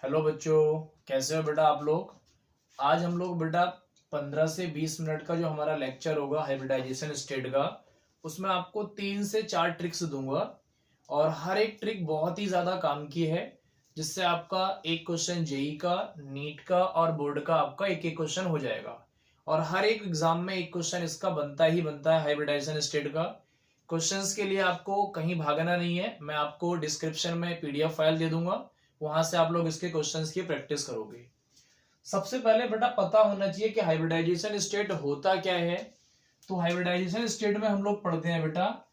Hello बच्चों, कैसे हो बेटा आप लोग। आज हम लोग बेटा 15 से 20 मिनट का जो हमारा लेक्चर होगा हाइब्रिडाइजेशन स्टेट का, उसमें आपको 3 से 4 ट्रिक्स दूंगा और हर एक ट्रिक बहुत ही ज्यादा काम की है, जिससे आपका एक क्वेश्चन जेई का, नीट का और बोर्ड का आपका एक एक क्वेश्चन हो जाएगा। और हर एक एग्जाम में एक क्वेश्चन इसका बनता ही बनता है हाइब्रिडाइजेशन स्टेट का। क्वेश्चंस के लिए आपको कहीं भागना नहीं है, मैं आपको डिस्क्रिप्शन में पीडीएफ फाइल दे दूंगा, वहां से आप लोग इसके क्वेश्चंस की प्रैक्टिस करोगे। सबसे पहले बेटा पता होना चाहिए कि हाइब्रिडाइजेशन स्टेट होता क्या है। तो हाइब्रिडाइजेशन स्टेट में हम लोग पढ़ते हैं बेटा,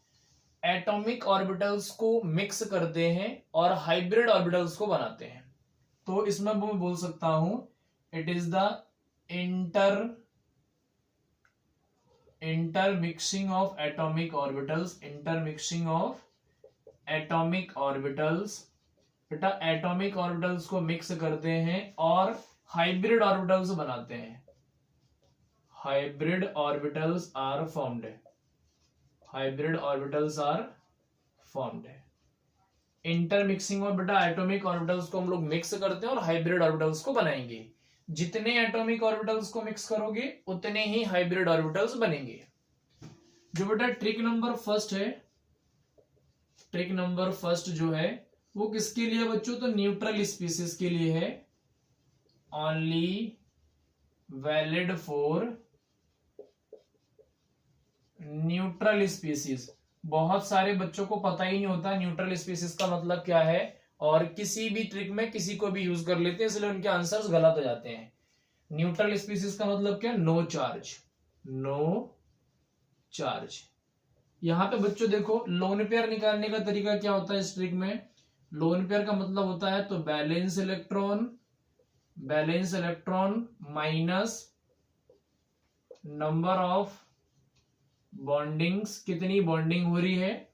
एटॉमिक ऑर्बिटल्स को मिक्स करते हैं और हाइब्रिड ऑर्बिटल्स को बनाते हैं। तो इसमें मैं बोल सकता हूं, it is the intermixing of atomic orbitals, intermixing of atomic orbitals. बेटा एटॉमिक ऑर्बिटल्स को मिक्स करते हैं और हाइब्रिड ऑर्बिटल्स बनाते हैं। Hybrid orbitals are formed, hybrid orbitals are formed. Intermixing में बेटा एटॉमिक ऑर्बिटल्स को हम लोग मिक्स करते हैं और हाइब्रिड ऑर्बिटल्स को बनाएंगे। जितने एटॉमिक ऑर्बिटल्स को मिक्स करोगे उतने ही हाइब्रिड ऑर्बिटल्स बनेंगे। जो बेटा ट्रिक नंबर फर्स्ट है, ट्रिक नंबर फर्स्ट जो है वो किसके लिए बच्चों, तो न्यूट्रल स्पीसीज के लिए है। Only valid for neutral species. बहुत सारे बच्चों को पता ही नहीं होता न्यूट्रल स्पीसीज का मतलब क्या है, और किसी भी ट्रिक में किसी को भी यूज कर लेते हैं, इसलिए उनके आंसर्स गलत हो जाते हैं। न्यूट्रल स्पीसीज का मतलब क्या, नो चार्ज, नो चार्ज। यहां पे बच्चों देखो लोन पेयर निकालने का तरीका क्या होता है इस ट्रिक में। लोन पेयर का मतलब होता है तो balance electron minus number of bondings, कितनी बॉन्डिंग हो रही है,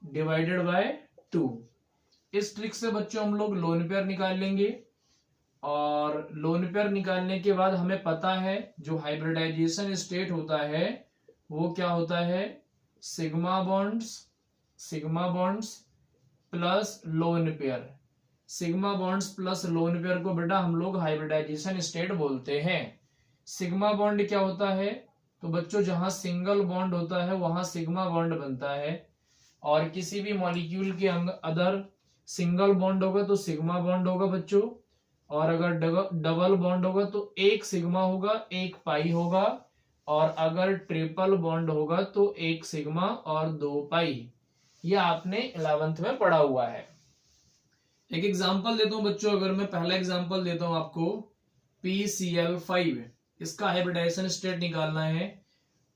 डिवाइडेड बाय 2। इस ट्रिक से बच्चों हम लोग लोन पेयर निकाल लेंगे। और लोन पेयर निकालने के बाद हमें पता है जो हाइब्रिडाइजेशन स्टेट होता है वो क्या होता है, sigma bonds plus lone pair. Sigma bonds plus lone pair को बेटा हम लोग हाइब्रिडाइजेशन स्टेट बोलते हैं। सिग्मा बॉन्ड क्या होता है, तो बच्चों जहां सिंगल बॉन्ड होता है वहां सिग्मा बॉन्ड बनता है, और किसी भी मॉलिक्यूल के अदर सिंगल बॉन्ड होगा तो सिग्मा बॉन्ड होगा बच्चों, और अगर डबल बॉन्ड होगा तो एक सिग्मा होगा, एक पाई होगा, और अगर ट्रिपल बॉन्ड होगा तो एक सिग्मा और 2 पाई। ये आपने 11th में पढ़ा हुआ है। एक एग्जांपल देता हूं बच्चों, अगर मैं पहला एग्जांपल देता हूं आपको, PCl5, इसका हाइब्रिडाइजेशन स्टेट निकालना है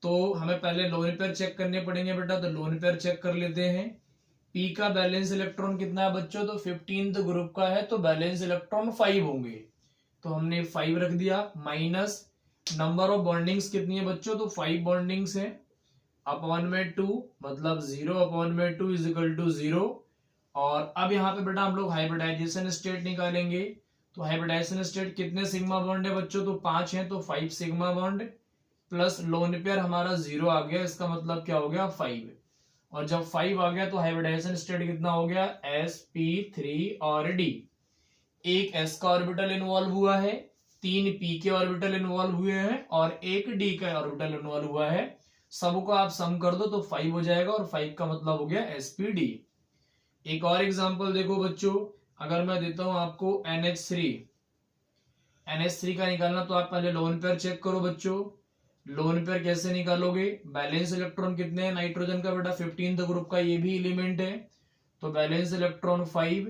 तो हमें पहले लोन पेयर चेक करने पड़ेंगे बेटा। तो लोन पेयर चेक कर लेते हैं। P का बैलेंस इलेक्ट्रॉन कितना है बच्चों, तो 15th ग्रुप का है तो बैलेंस इलेक्ट्रॉन 5 होंगे, तो हमने 5 रख दिया। माइनस नंबर ऑफ बॉन्डिंग्स कितनी है बच्चों, तो 5 बॉन्डिंग्स है, अपॉन में 2, मतलब 0 अपॉन में 2 इज इक्वल टू 0। और अब यहाँ पे बेटा हम लोग हाइब्रिडाइजेशन स्टेट निकालेंगे। तो हाइब्रिडाइजेशन स्टेट कितने सिग्मा बॉन्ड है बच्चों, तो 5 है, तो 5 sigma bond plus lone pair हमारा 0 आ गया, इसका मतलब क्या हो गया, 5। और जब 5 आ गया तो हाइब्रिडाइजेशन स्टेट कितना हो गया, sp3 और d। एक s का ऑर्बिटल इन्वॉल्व हुआ है, 3 p के ऑर्बिटल इन्वॉल्व हुए हैं और एक d का ऑर्बिटल इन्वॉल्व हुआ है। सबको आप सम कर दो तो 5 हो जाएगा, और 5 का मतलब हो गया sp_d। एक और एग्जांपल देखो बच्चों, अगर मैं देता हूं आपको NH3 का निकालना, तो आप पहले लोन पेयर चेक करो बच्चों। लोन पेयर कैसे निकालोगे, बैलेंस इलेक्ट्रॉन कितने हैं नाइट्रोजन का बेटा, 15th ग्रुप का ये भी एलिमेंट है, तो balance electron 5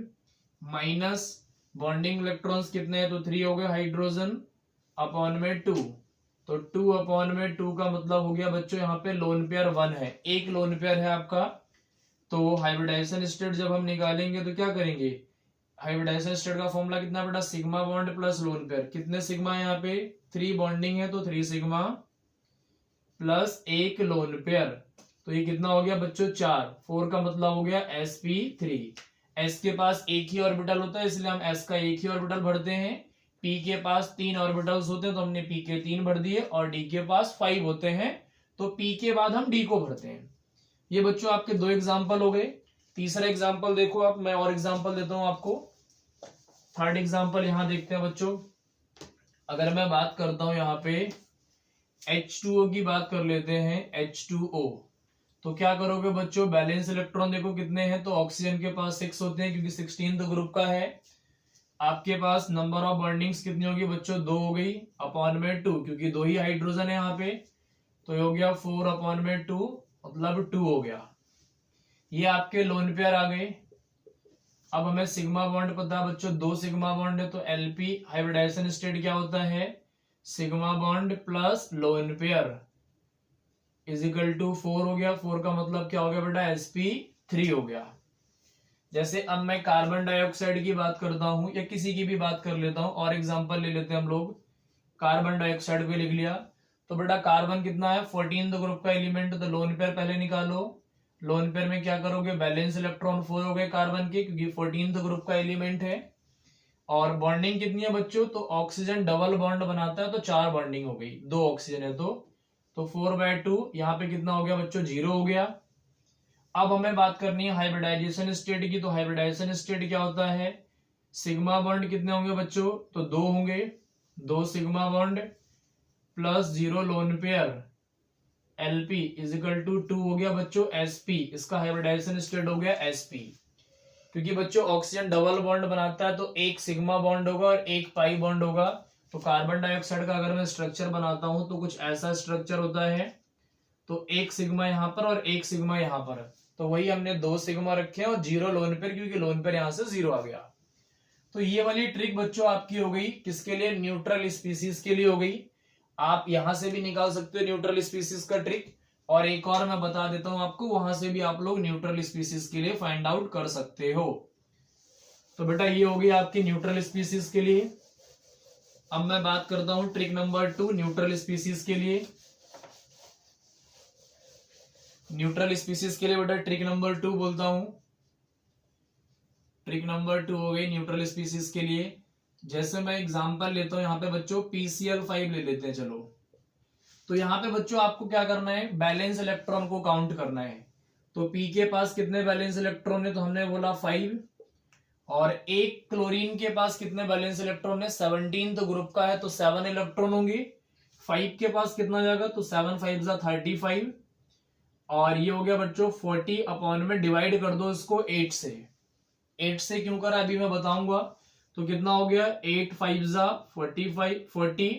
minus bonding electrons कितने हैं, तो 3 हो गए हाइड्रोजन, अपॉन में 2। तो 2 अपॉन में 2 का मतलब हो गया बच्चों यहाँ पे लोन पेयर 1 है, एक लोन पेयर है आपका। तो हाइब्रिडाइजेशन स्टेट जब हम निकालेंगे तो क्या करेंगे, हाइब्रिडाइजेशन स्टेट का फॉर्मूला कितना बेटा, sigma bond plus lone pair. कितने सिग्मा है यहाँ पे, 3 बॉन्डिंग है तो 3 सिग्मा प्लस एक लोन पेयर, तो ये कितना हो गया बच्चों, 4। 4 का मतलब हो गया sp3। s के पास एक ही ऑर्बिटल होता है इसलिए हम s का एक ही ऑर्बिटल भरते हैं। p के पास 3 ऑर्बिटल्स होते हैं तो हमने p के 3 भर दिए, और d के पास 5 होते हैं तो p के बाद हम d को भरते हैं। ये बच्चों आपके 2 एग्जाम्पल हो गए। तीसरा एग्जाम्पल देखो आप, मैं और एग्जाम्पल देता हूं आपको। थर्ड एग्जांपल यहां देखते हैं बच्चों। अगर मैं बात करता हूं यहाँ पे H2O की बात कर लेते हैं, H2O, तो क्या करोगे बच्चों, बैलेंस इलेक्ट्रॉन देखो कितने हैं, तो ऑक्सीजन के पास 6 होते हैं क्योंकि 16 ग्रुप का है। आपके पास नंबर ऑफ बॉन्डिंग्स कितनी होगी बच्चों, 2 हो गई, अपॉन में 2 क्योंकि 2 ही हाइड्रोजन है यहाँ पे, तो ये हो गया 4 अपॉन में 2 मतलब 2 हो गया। ये आपके लोन पेयर आ गए। अब हमें सिग्मा बॉन्ड पता है बच्चों, 2 सिग्मा बॉन्ड है, तो एलपी हाइब्रिडाइजेशन स्टेट क्या होता है, sigma bond plus lone pair is equal to 4 हो गया। 4 का मतलब क्या हो गया बेटा, sp3 हो गया। जैसे अब मैं कार्बन डाइऑक्साइड की बात करता हूं या किसी की भी बात कर लेता हूं, और एग्जांपल ले लेते हैं हम लोग, कार्बन डाइऑक्साइड को लिख लिया, तो बेटा कार्बन कितना है, 14 ग्रुप का एलिमेंट, तो लोन पेयर पहले निकालो। लोन पेयर में क्या करोगे, बैलेंस इलेक्ट्रॉन 4 हो गए कार्बन के क्योंकि 14 ग्रुप का एलिमेंट है। और बॉन्डिंग कितनी है बच्चों, तो ऑक्सीजन डबल बॉन्ड बनाता है तो 4 बॉन्डिंग हो गई, 2 ऑक्सीजन है तो 4/2 यहाँ पे कितना हो गया बच्चों, 0 हो गया। अब हमें बात करनी है हाइब्रिडाइजेशन स्टेट की, तो हाइब्रिडाइजेशन स्टेट क्या होता है, सिग्मा बॉन्ड कितने होंगे बच्चों, तो 2 होंगे, 2 sigma bond plus 0 lone pair, LP is equal to 2 हो गया बच्चों एसपी। इसका हाइब्रिडाइजेशन स्टेट हो गया एसपी, क्योंकि बच्चों ऑक्सीजन डबल बॉन्ड बनाता है तो एक सिग्मा बॉन्ड होगा और एक पाई बॉन्ड होगा। तो कार्बन डाइऑक्साइड का अगर मैं स्ट्रक्चर बनाता हूं तो कुछ ऐसा स्ट्रक्चर होता है, तो एक सिग्मा यहाँ पर और एक सिग्मा यहाँ पर, तो वही हमने 2 सिग्मा रखे हैं और 0 लोन पेयर क्योंकि लोन पेयर यहां से 0 आ गया। तो ये वाली ट्रिक बच्चों आपकी हो गई, किसके लिए, न्यूट्रल स्पीसीज के लिए हो गई। आप यहां से भी निकाल सकते हो न्यूट्रल स्पीसीज का ट्रिक, और एक और मैं बता देता हूं आपको, वहां से भी आप लोग न्यूट्रल स्पीसीज के लिए फाइंड आउट कर सकते हो। तो बेटा ये हो गई आपकी न्यूट्रल स्पीसीज के लिए। अब मैं बात करता हूं ट्रिक नंबर 2 न्यूट्रल स्पीसीज के लिए। न्यूट्रल स्पीसीज के लिए बेटा ट्रिक नंबर 2 बोलता हूं। ट्रिक नंबर 2 हो गई न्यूट्रल स्पीसीज के लिए। जैसे मैं एग्जांपल लेता हूं यहाँ पे बच्चों, PCl5 ले लेते हैं चलो। तो यहाँ पे बच्चों आपको क्या करना है, बैलेंस इलेक्ट्रॉन को काउंट करना है। तो P के पास कितने बैलेंस इलेक्ट्रॉन है, तो हमने बोला 5, और एक क्लोरीन के पास कितने बैलेंस इलेक्ट्रॉन है, 17 तो ग्रुप का है तो 7 इलेक्ट्रॉन होंगे। 5 के पास कितना जाएगा, तो 7 5 जा 35, और ये हो गया बच्चों 40 अपॉन में डिवाइड कर दो इसको 8 से। 8 से क्यों करा अभी मैं बताऊंगा। तो कितना हो गया, 8 5 जा 40,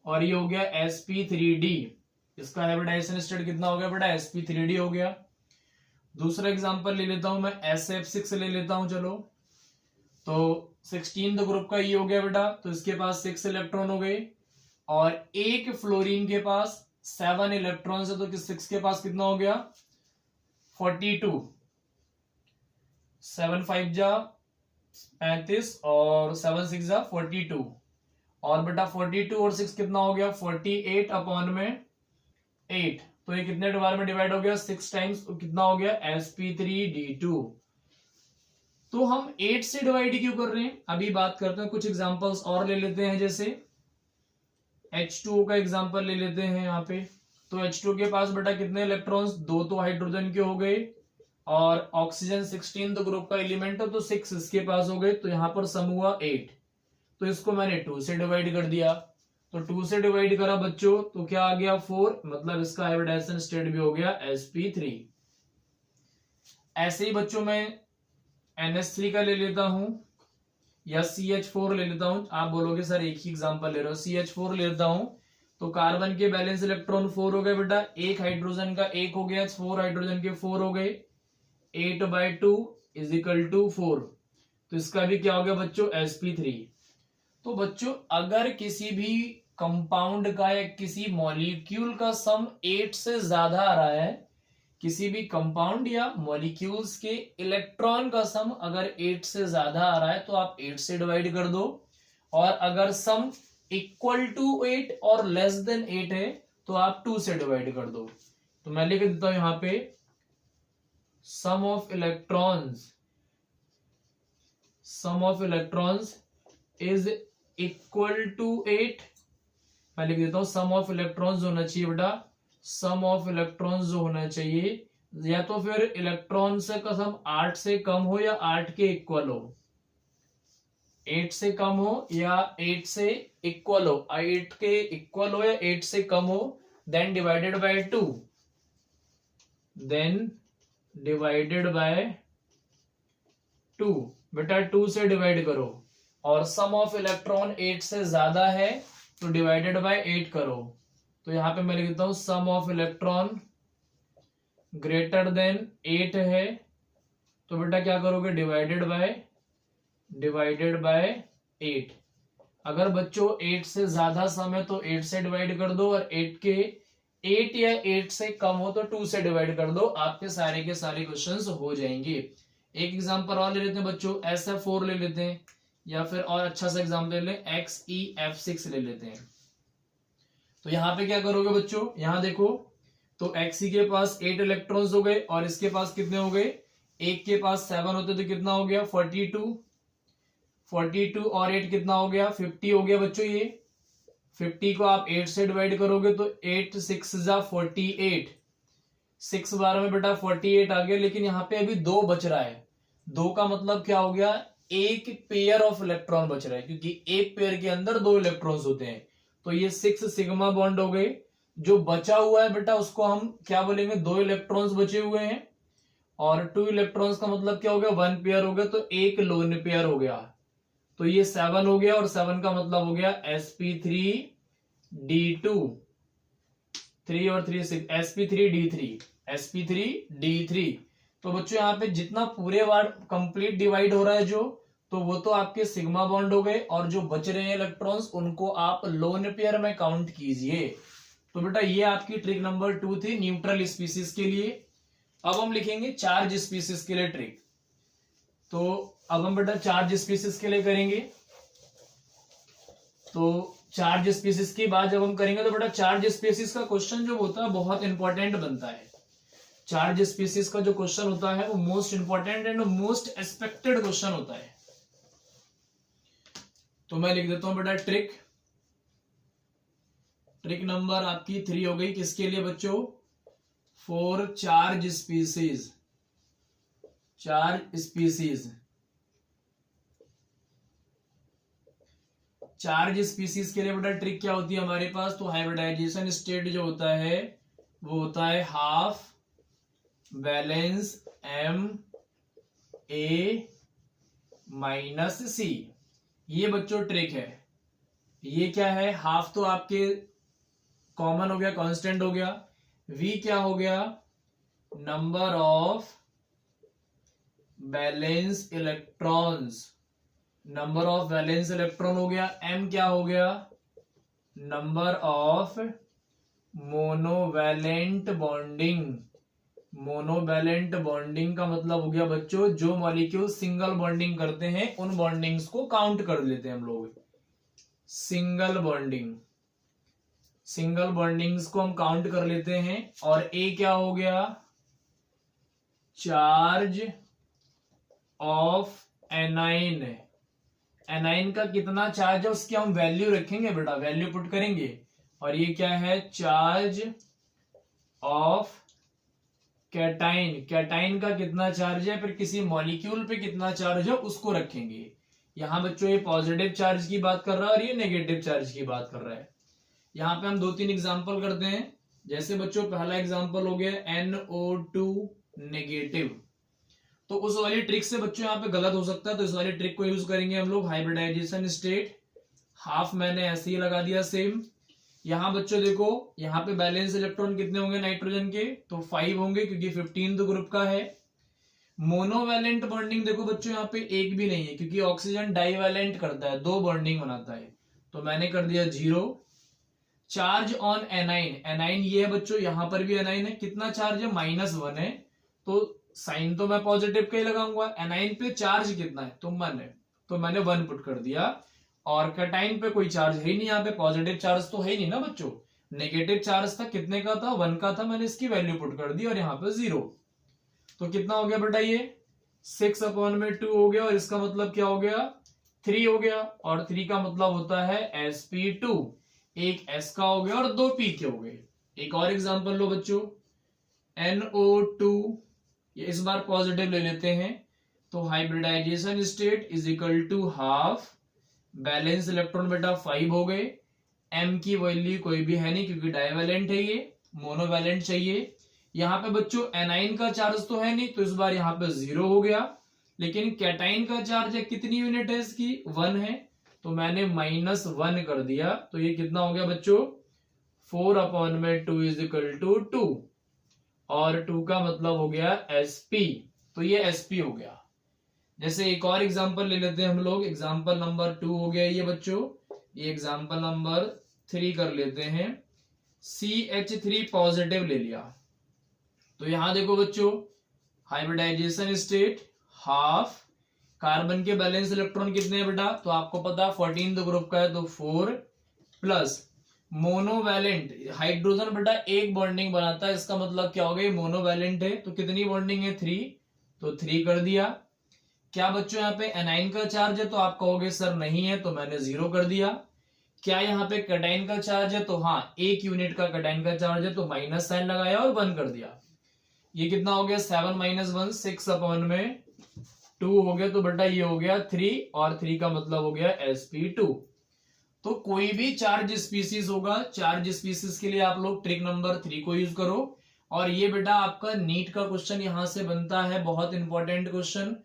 और ये हो गया sp3d। इसका हाइब्रिडाइजेशन स्टेट कितना हो गया बेटा, sp3d हो गया। दूसरा एग्जांपल ले लेता हूं मैं, SF6 ले लेता हूं चलो। तो 16 ग्रुप का ये हो गया बेटा, तो इसके पास 6 इलेक्ट्रॉन हो गए, और एक फ्लोरीन के पास 7 इलेक्ट्रॉन है, तो 6 के पास कितना हो गया, 42, 7 5 जा 35 और 7 6 जा 42, और बेटा 42 और 6 कितना हो गया, 48 अपॉन में 8, तो ये कितने बार में डिवाइड हो गया, 6 टाइम्स, तो कितना हो गया sp3d2। तो हम 8 से डिवाइड क्यों कर रहे हैं, अभी बात करते हैं। कुछ एग्जांपल्स और ले लेते हैं, जैसे H2O का एग्जांपल ले लेते हैं यहाँ पे। तो H2O के पास बेटा कितने इलेक्ट्रॉन्स, 2 तो हाइड्रोजन के हो गए, और ऑक्सीजन 16 तो ग्रुप का एलिमेंट है तो 6 इसके पास हो गए, तो यहाँ पर सम हुआ 8। तो इसको मैंने 2 से डिवाइड कर दिया, तो 2 से डिवाइड करा बच्चों तो क्या आ गया 4, मतलब इसका हाइब्रिडाइजेशन स्टेट भी हो गया sp3। ऐसे ही बच्चों मैं NH3 का ले लेता हूं या CH4 ले लेता हूं। आप बोलोगे सर एक ही एग्जांपल ले रहे हो, CH4 ले लेता हूं। तो कार्बन के बैलेंस इलेक्ट्रॉन 4 हो गए बेटा, एक हाइड्रोजन का 1 हो गया, 4 हाइड्रोजन के 4 हो गए, 8/2 इज इक्वल टू 4। तो इसका भी क्या हो गया बच्चों, sp3। तो बच्चों अगर किसी भी कंपाउंड का या किसी मॉलिक्यूल का सम 8 से ज्यादा आ रहा है, किसी भी कंपाउंड या मॉलिक्यूल्स के इलेक्ट्रॉन का सम अगर 8 से ज्यादा आ रहा है तो आप 8 से डिवाइड कर दो, और अगर सम इक्वल टू 8 और लेस देन 8 है तो आप 2 से डिवाइड कर दो। तो मैं लिख देता हूं यहां पे, sum of electrons is equal to 8। मैं लिख देता हूं सम ऑफ इलेक्ट्रॉन्स होना चाहिए बेटा, सम ऑफ इलेक्ट्रॉन्स जो होना चाहिए, या तो फिर इलेक्ट्रॉन से का सम 8 से कम हो या 8 के इक्वल हो। 8 से कम हो या 8 से इक्वल हो, 8 के इक्वल हो या 8 से कम हो, then divided by 2, then divided by 2। बेटा 2 से डिवाइड करो, और सम ऑफ इलेक्ट्रॉन 8 से ज्यादा है तो डिवाइडेड बाय 8 करो। तो यहां पे मैं लिखता हूं सम ऑफ इलेक्ट्रॉन ग्रेटर देन 8 है, तो बेटा क्या करोगे, डिवाइडेड बाय 8। अगर बच्चों 8 से ज्यादा सम है तो 8 से डिवाइड कर दो, और 8 या 8 से कम हो तो 2 से डिवाइड कर दो, आपके सारे के सारे क्वेश्चंस हो जाएंगे। एक एग्जांपल और ले लेते हैं बच्चों, SF4 ले लेते हैं, या फिर और अच्छा सा एग्जांपल ले लें XeF6 ले लेते हैं। तो यहाँ पे क्या करोगे बच्चों, यहाँ देखो, तो Xe के पास 8 इलेक्ट्रॉन्स हो गए, और इसके पास कितने हो गए, एक के पास 7 होते तो कितना हो गया 42 और 8 कितना हो गया 50 हो गया बच्चों। ये 50 को आप 8 से डिवाइड करोगे तो 8 6 जा 48, 6 बार में बेटा 48 आ गया। लेकिन यहाँ पे अभी 2 बच रहा है, 2 का मतलब क्या हो गया, एक पेयर ऑफ इलेक्ट्रॉन बच रहा है, क्योंकि एक पेयर के अंदर 2 इलेक्ट्रॉन्स होते हैं। तो ये 6 सिग्मा बॉन्ड हो गए। जो बचा हुआ है बेटा उसको हम क्या बोलेंगे, 2 इलेक्ट्रॉन्स बचे हुए हैं, और 2 इलेक्ट्रॉन्स का मतलब क्या हो गया, 1 पेयर हो गया, तो एक लोन पेयर हो गया। तो ये 7 हो गया, और 7 का मतलब हो गया sp3d2, 3 और 3 6, sp3d3। तो बच्चों यहाँ पे जितना पूरे बार कंप्लीट डिवाइड हो रहा है जो, तो वो तो आपके सिग्मा बॉन्ड हो गए, और जो बच रहे हैं इलेक्ट्रॉन्स उनको आप लोन पेयर में काउंट कीजिए। तो बेटा ये आपकी ट्रिक नंबर 2 थी न्यूट्रल स्पीसीज के लिए। अब हम लिखेंगे चार्ज स्पीसीज के लिए ट्रिक। तो अब हम बेटा चार्ज स्पीसीज के लिए करेंगे। तो चार्ज स्पीसीज की बात जब हम करेंगे तो बेटा चार्ज स्पीसीज का क्वेश्चन जो होता है बहुत इंपॉर्टेंट बनता है। चार्ज स्पीसीज का जो क्वेश्चन होता है वो most important and most expected question होता है। तो मैं लिख देता हूं बेटा ट्रिक नंबर आपकी 3 हो गई, किसके लिए बच्चों, for charge species. Charge species के लिए बेटा ट्रिक क्या होती है हमारे पास, तो हाइब्रिडाइजेशन स्टेट जो होता है वो होता है हाफ बैलेंस Ma-C। ये बच्चों ट्रिक है। ये क्या है, हाफ तो आपके कॉमन हो गया, कांस्टेंट हो गया। V क्या हो गया, number of balance electrons, number of valence electron हो गया। M क्या हो गया, number of monovalent bonding. Monovalent bonding का मतलब हो गया बच्चों जो मॉलिक्यूल सिंगल बॉन्डिंग करते हैं उन बॉन्डिंग्स को काउंट कर लेते हैं हम लोग। सिंगल बॉन्डिंग्स को हम काउंट कर लेते हैं। और A क्या हो गया, चार्ज ऑफ एनाइन। एनाइन का कितना चार्ज है उसकी हम वैल्यू रखेंगे बेटा, वैल्यू पुट करेंगे। और ये क्या है, चार्ज ऑफ कैटाइन। कैटाइन का कितना चार्ज है, फिर किसी मॉलिक्यूल पे कितना चार्ज है उसको रखेंगे। यहां बच्चों ये पॉजिटिव चार्ज की बात कर रहा है और ये नेगेटिव चार्ज की बात कर रहा है। यहाँ पे हम 2-3 एग्जांपल करते हैं। जैसे बच्चों पहला एग्जांपल हो गया NO2 नेगेटिव। तो उस वाली ट्रिक से बच्चों यहाँ पे गलत हो सकता है, तो इस वाली ट्रिक को यूज करेंगे हम लोग। हाइब्रिडाइजेशन स्टेट हाफ मैंने ऐसे ही लगा दिया सेम। यहाँ बच्चों देखो यहाँ पे बैलेंस इलेक्ट्रॉन कितने होंगे नाइट्रोजन के, तो 5 होंगे क्योंकि 15 तो ग्रुप का है। मोनोवैलेंट बॉन्डिंग देखो बच्चों यहाँ पे एक भी नहीं है क्योंकि ऑक्सीजन डाइवैलेंट करता है, 2 बॉन्डिंग बनाता है, तो मैंने कर दिया 0। चार्ज ऑन एनाइन, एनाइन ये है बच्चों, यहां पर भी एनाइन है, कितना चार्ज है -1 है, तो साइन तो मैं पॉजिटिव का ही लगाऊंगा। एनाइन पे चार्ज कितना है, तो 1 है, तो मैंने 1 पुट कर दिया। और कैटाइन पे कोई चार्ज है ही नहीं, यहाँ पे पॉजिटिव चार्ज तो है ही नहीं ना बच्चों, नेगेटिव चार्ज था, कितने का था, 1 का था, मैंने इसकी वैल्यू पुट कर दी और यहाँ पे 0। तो कितना हो गया बेटा, ये 6/2 हो गया, और इसका मतलब क्या हो गया, 3 हो गया। और 3 का मतलब होता है sp2, एक S का हो गया और 2 P के हो गए। एक और एग्जांपल लो बच्चों, NO2, ये इस बार पॉजिटिव ले लेते हैं, तो hybridization state is equal to half, valence electron बेटा 5 हो गए, m की वैल्यू कोई भी है नहीं क्योंकि डाइवेलेंट है, ये मोनोवैलेंट चाहिए। यहाँ पे बच्चों एनाइन का चार्ज तो है नहीं तो इस बार यहाँ पे 0 हो गया, लेकिन कैटाइन का चार्ज है, कितनी यूनिट है इसकी 1 है, तो मैंने -1 कर दिया, तो ये कितना हो गया बच्चों 4/2 इज इक्वल टू 2, और 2 का मतलब हो गया sp, तो ये sp हो गया। जैसे एक और एग्जांपल ले लेते हैं हम लोग, एग्जांपल नंबर 2 हो गया ये बच्चों, ये एग्जांपल नंबर 3 कर लेते हैं। CH3 पॉजिटिव ले लिया, तो यहां देखो बच्चों हाइब्रिडाइजेशन स्टेट हाफ, कार्बन के बैलेंस इलेक्ट्रॉन कितने हैं बेटा, तो आपको पता 14 ग्रुप का है तो 4 प्लस मोनोवैलेंट, हाइड्रोजन बेटा एक बॉन्डिंग बनाता है, इसका मतलब क्या हो गया मोनोवैलेंट है, तो कितनी बॉन्डिंग है 3, तो 3 कर दिया। क्या बच्चों यहाँ पे एनाइन का चार्ज है, तो आप कहोगे सर नहीं है, तो मैंने 0 कर दिया। क्या यहाँ पे कैटाइन का चार्ज है, तो हाँ 1 यूनिट का कैटाइन का चार्ज है, तो माइनस साइन लगाया और 1 कर दिया। ये कितना हो गया 7 - 1 6/2 हो गया, तो बेटा ये हो गया 3, और 3 का मतलब हो गया sp2। तो कोई भी चार्ज स्पीसीज होगा, चार्ज स्पीसीज के लिए आप लोग ट्रिक नंबर 3 को यूज करो, और ये बेटा आपका नीट का क्वेश्चन यहां से बनता है, बहुत इंपॉर्टेंट क्वेश्चन,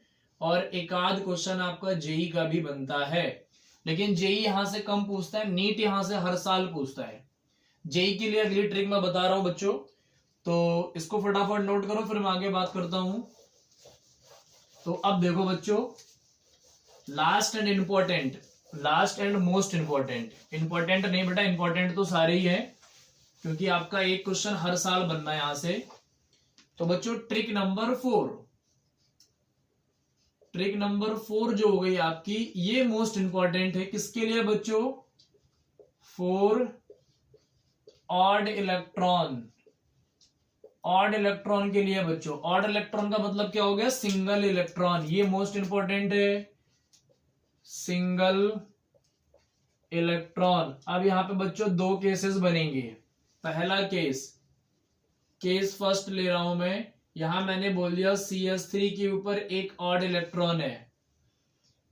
और एक आध क्वेश्चन आपका जेई का भी बनता है, लेकिन जेई यहां से कम पूछता है, नीट यहां से हर साल पूछता है। जेई के लिए अगली ट्रिक मैं बता रहा हूं बच्चों, तो इसको फटाफट नोट करो, फिर मैं आगे बात करता हूं। तो अब देखो बच्चों, last and important, last and most important, important नहीं बेटा, इंपॉर्टेंट तो सारे ही है क्योंकि आपका एक क्वेश्चन हर साल बनना है यहां से। तो बच्चों ट्रिक नंबर 4, ट्रिक नंबर 4 जो हो गई आपकी, ये मोस्ट इंपॉर्टेंट है, किसके लिए बच्चों, for odd electron, odd electron के लिए बच्चों। ऑड इलेक्ट्रॉन का मतलब क्या हो गया सिंगल इलेक्ट्रॉन, ये मोस्ट इंपॉर्टेंट है, सिंगल इलेक्ट्रॉन। अब यहां पे बच्चों 2 केसेस बनेंगे। पहला केस, केस फर्स्ट ले रहा हूं मैं, यहां मैंने बोल दिया CH3 के ऊपर एक ऑड इलेक्ट्रॉन है,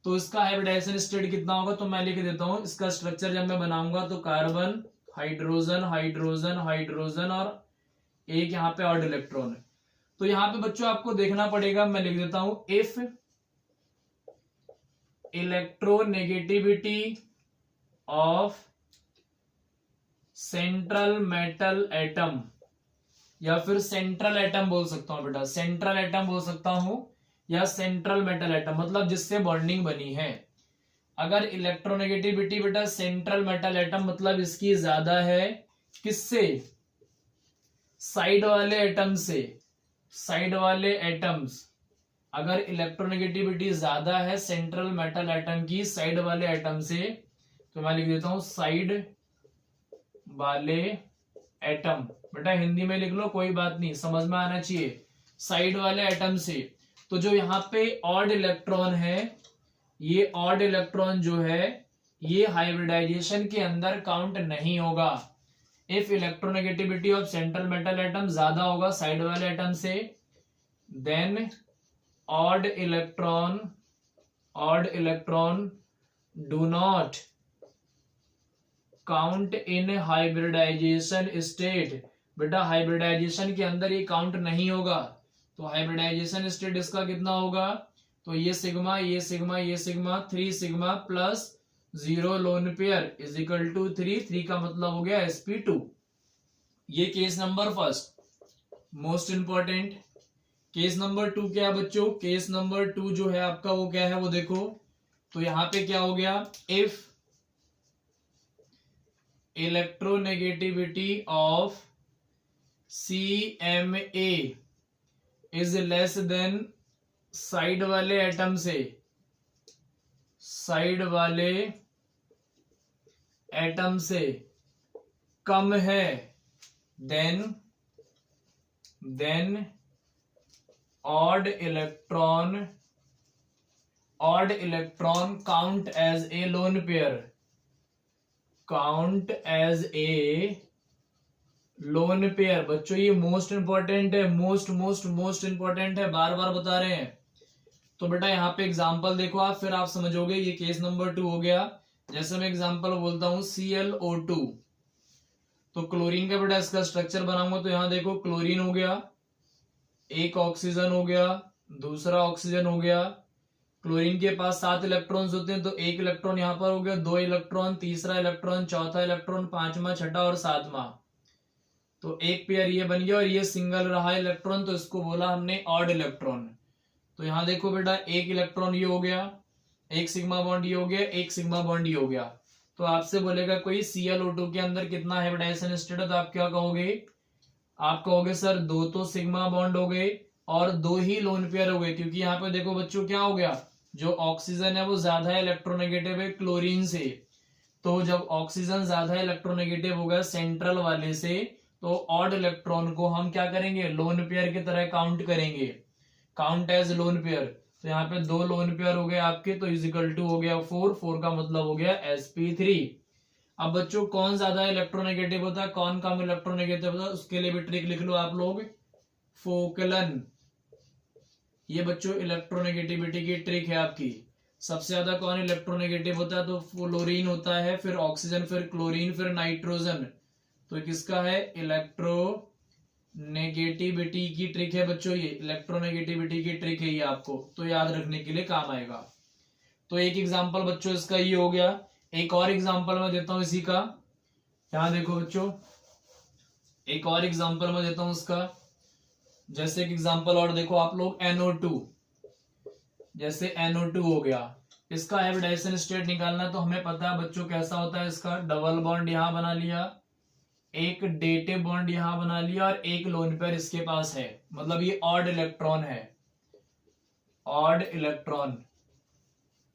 तो इसका हाइब्रिडाइजेशन स्टेट कितना होगा, तो मैं लिख देता हूं इसका स्ट्रक्चर जब मैं बनाऊंगा, तो कार्बन हाइड्रोजन हाइड्रोजन हाइड्रोजन और एक यहाँ पे ऑड इलेक्ट्रॉन है। तो यहाँ पे बच्चों आपको देखना पड़ेगा, मैं लिख देता हूं if electronegativity of central metal atom, या फिर सेंट्रल एटम बोल सकता हूं बेटा, सेंट्रल एटम बोल सकता हूं, या सेंट्रल मेटल एटम मतलब जिससे बॉन्डिंग बनी है। अगर इलेक्ट्रोनेगेटिविटी बेटा सेंट्रल मेटल एटम मतलब इसकी ज्यादा है, किससे, साइड वाले एटम से, साइड वाले एटम्स, अगर इलेक्ट्रोनेगेटिविटी ज्यादा है सेंट्रल मेटल एटम की साइड वाले एटम से, तो मैं लिख देता हूं साइड वाले एटम, बेटा हिंदी में लिख लो कोई बात नहीं, समझ में आना चाहिए, साइड वाले एटम से। तो जो यहाँ पे ऑड इलेक्ट्रॉन है, ये ऑड इलेक्ट्रॉन जो है ये हाइब्रिडाइजेशन के अंदर काउंट नहीं होगा। If electronegativity of central metal atom ज्यादा होगा साइड वाले एटम से, then odd electron do not count in hybridization state. बेटा हाइब्रिडाइजेशन के अंदर ये काउंट नहीं होगा, तो हाइब्रिडाइजेशन स्टेट इसका कितना होगा, तो ये सिग्मा ये सिग्मा ये sigma 3 sigma plus 0 lone pair is equal to 3 का मतलब हो गया sp2। ये case number first, most important. Case number 2 क्या है बच्चों, केस नंबर 2 जो है आपका वो क्या है वो देखो, तो यहां पे क्या हो गया, if electronegativity of CMA is less than, side वाले एटम से, साइड वाले एटम से कम है, then odd electron count as a lone pair, count as a lone pair. बच्चों ये मोस्ट इंपॉर्टेंट है, मोस्ट इंपॉर्टेंट है, बार बार बता रहे हैं। तो बेटा यहाँ पे एग्जाम्पल देखो आप, फिर आप समझोगे। ये केस नंबर 2 हो गया। जैसे मैं एग्जाम्पल बोलता हूं ClO2, तो क्लोरीन का बेटा इसका स्ट्रक्चर बनाऊंगा तो यहाँ देखो क्लोरीन हो गया, एक ऑक्सीजन हो गया, दूसरा ऑक्सीजन हो गया। क्लोरीन के पास 7 इलेक्ट्रॉन्स होते हैं, तो एक इलेक्ट्रॉन यहाँ पर हो गया, 2 इलेक्ट्रॉन, तीसरा इलेक्ट्रॉन, चौथा इलेक्ट्रॉन, पांचवा, छठा और सातवां। तो एक पेयर ये बन गया और ये सिंगल रहा इलेक्ट्रॉन, तो इसको बोला हमने ऑड इलेक्ट्रॉन। तो यहाँ देखो बेटा एक इलेक्ट्रॉन ये हो गया, एक सिग्मा बॉन्ड ये हो गया, एक सिग्मा बॉन्ड ये हो गया। तो आपसे बोलेगा कोई ClO2 के अंदर कितना हाइब्रिडाइजेशन स्टेट है, तो आप क्या कहोगे? आप कहोगे सर 2 तो सिग्मा बॉन्ड हो गए और 2 ही लोन पेयर हो गए, क्योंकि यहाँ पे देखो बच्चों क्या हो गया, जो ऑक्सीजन है वो ज्यादा इलेक्ट्रोनेगेटिव है क्लोरीन से। तो जब ऑक्सीजन ज्यादा इलेक्ट्रोनेगेटिव होगा सेंट्रल वाले से, तो ऑड इलेक्ट्रॉन को हम क्या करेंगे? लोन पेयर की तरह काउंट करेंगे, काउंट एज लोन पेयर। तो यहाँ पे 2 लोन पेयर हो गए आपके, तो इजिकल टू हो गया 4 का मतलब हो गया sp3। अब बच्चों कौन ज्यादा इलेक्ट्रोनेगेटिव होता है, कौन कम इलेक्ट्रोनेगेटिव होता है, उसके लिए भी ट्रिक लिख लो आप लोग, फोकलन। ये बच्चों इलेक्ट्रोनेगेटिविटी की ट्रिक है आपकी। सबसे ज्यादा कौन इलेक्ट्रोनेगेटिव होता है, तो फ्लोरीन होता है, फिर ऑक्सीजन, फिर क्लोरीन, फिर नाइट्रोजन। तो किसका है? इलेक्ट्रो नेगेटिविटी की ट्रिक है बच्चों, ये इलेक्ट्रोनेगेटिविटी की ट्रिक है ये, आपको तो याद रखने के लिए काम आएगा। तो एक एग्जांपल बच्चों इसका ये हो गया। एक और एग्जांपल मैं देता हूं इसी का। यहां देखो बच्चों, एक और एग्जांपल मैं देता हूं इसका। जैसे एक एग्जांपल और देखो आप लोग, NO2। जैसे NO2 हो गया, इसका हाइब्रिडाइजेशन स्टेट निकालना, तो हमें पता है बच्चों कैसा होता है इसका। डबल बॉन्ड यहां बना लिया, एक डेटिव बॉन्ड यहां बना लिया और एक लोन पेयर इसके पास है, मतलब ये ऑड इलेक्ट्रॉन है, ऑड इलेक्ट्रॉन।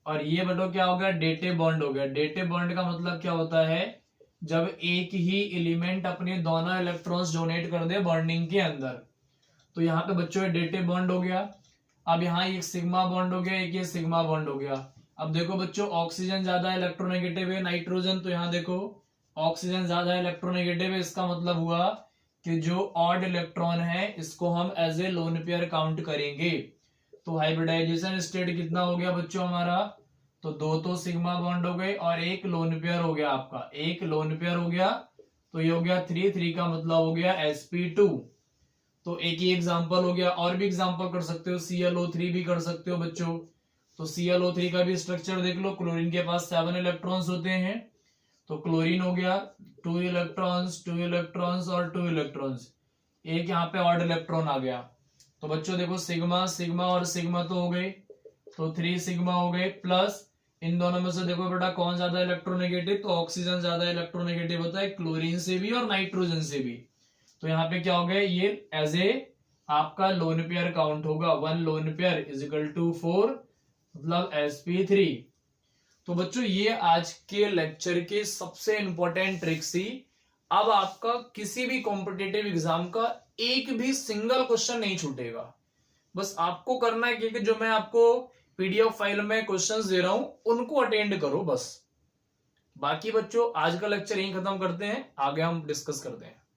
और ये बटो क्या हो गया? डेटिव बॉन्ड हो गया। डेटिव बॉन्ड का मतलब क्या होता है? जब एक ही एलिमेंट अपने दोनों इलेक्ट्रॉन्स डोनेट कर दे बॉन्डिंग के अंदर। तो यहाँ पे बच्चों डेटिव बॉन्ड हो गया। अब यहाँ एक सिग्मा बॉन्ड हो गया, एक ये सिग्मा बॉन्ड हो गया। अब देखो बच्चों ऑक्सीजन ज्यादा इलेक्ट्रोनेगेटिव है, नाइट्रोजन, तो यहाँ देखो ऑक्सीजन ज्यादा इलेक्ट्रोनेगेटिव है। इसका मतलब हुआ कि जो ऑड इलेक्ट्रॉन है इसको हम as a lone pair count करेंगे। तो हाइब्रिडाइजेशन स्टेट कितना हो गया बच्चों हमारा? तो 2 तो सिग्मा बॉन्ड हो गए और एक लोन पेयर हो गया आपका, एक लोन पेयर हो गया। तो ये हो गया 3 का मतलब हो गया sp2। तो एक ही एग्जांपल हो गया, और भी एग्जांपल कर सकते हो, ClO3 भी कर सकते हो बच्चों। तो ClO3 का भी स्ट्रक्चर देख लो। क्लोरीन के पास 7 इलेक्ट्रॉन्स होते हैं, तो क्लोरीन हो गया 2 इलेक्ट्रॉन्स, 2 इलेक्ट्रॉन्स और 2 इलेक्ट्रॉन्स। एक यहाँ पे ऑड इलेक्ट्रॉन आ गया। तो बच्चों देखो सिग्मा, सिग्मा और सिग्मा तो हो गए, तो 3 सिग्मा हो गए, प्लस इन दोनों में से देखो बेटा कौन ज्यादा इलेक्ट्रोनेगेटिव, तो ऑक्सीजन ज्यादा इलेक्ट्रोनेगेटिव होता है क्लोरीन से भी और नाइट्रोजन से भी। तो यहाँ पे क्या हो गया? ये एज ए आपका लोन पेयर काउंट होगा, 1 lone pair is equal to 4, मतलब sp3। तो बच्चों ये आज के लेक्चर के सबसे इंपॉर्टेंट ट्रिक्स थी। अब आपका किसी भी कॉम्पिटिटिव एग्जाम का एक भी सिंगल क्वेश्चन नहीं छूटेगा। बस आपको करना है कि जो मैं आपको PDF फाइल में क्वेश्चंस दे रहा हूं उनको अटेंड करो बस। बाकी बच्चों आज का लेक्चर यहीं खत्म करते हैं, आगे हम डिस्कस करते हैं।